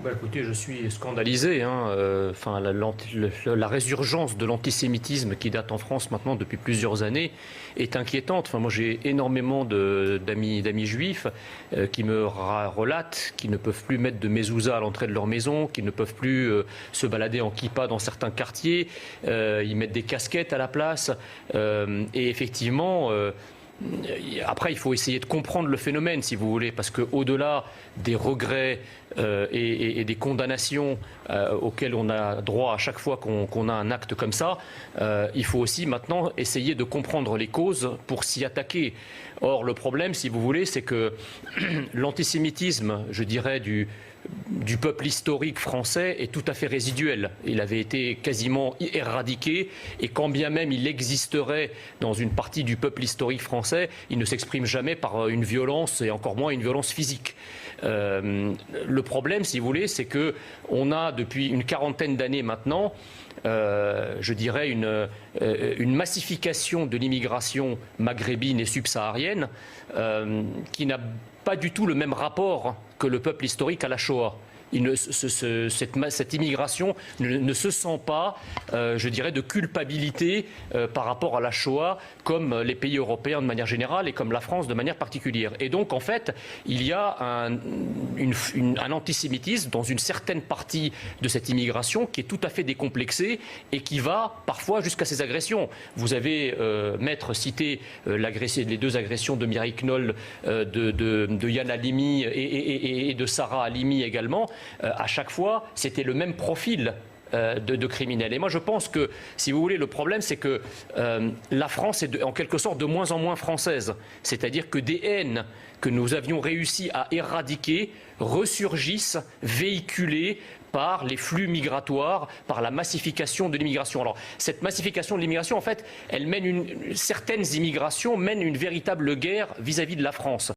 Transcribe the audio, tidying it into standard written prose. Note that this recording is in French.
Bah, écoutez, je suis scandalisé. Enfin, la résurgence de l'antisémitisme qui date en France maintenant depuis plusieurs années est inquiétante. Enfin, moi, j'ai énormément d'amis juifs qui me relatent qu'ils ne peuvent plus mettre de mezouza à l'entrée de leur maison, qu'ils ne peuvent plus se balader en kippa dans certains quartiers. Ils mettent des casquettes à la place. Et effectivement... Après, il faut essayer de comprendre le phénomène, si vous voulez, parce qu'au-delà des regrets et des condamnations auxquelles on a droit à chaque fois qu'on a un acte comme ça, il faut aussi maintenant essayer de comprendre les causes pour s'y attaquer. Or, le problème, si vous voulez, c'est que l'antisémitisme, je dirais, du peuple historique français est tout à fait résiduel. Il avait été quasiment éradiqué et quand bien même il existerait dans une partie du peuple historique français, il ne s'exprime jamais par une violence et encore moins une violence physique. Le problème, si vous voulez, c'est qu'on a depuis une quarantaine d'années maintenant je dirais une massification de l'immigration maghrébine et subsaharienne qui n'a pas du tout le même rapport que le peuple historique à la Shoah. Cette immigration ne se sent pas, je dirais, de culpabilité par rapport à la Shoah, comme les pays européens de manière générale et comme la France de manière particulière. Et donc, en fait, il y a un antisémitisme dans une certaine partie de cette immigration qui est tout à fait décomplexée et qui va parfois jusqu'à ces agressions. Vous avez, Maître, cité les deux agressions de Mireille Knoll, de Yann Halimi et de Sarah Halimi également. À chaque fois, c'était le même profil de criminels. Et moi, je pense que, si vous voulez, le problème, c'est que la France est en quelque sorte de moins en moins française. C'est-à-dire que des haines que nous avions réussi à éradiquer ressurgissent, véhiculées par les flux migratoires, par la massification de l'immigration. Alors, cette massification de l'immigration, en fait, certaines immigrations mènent une véritable guerre vis-à-vis de la France.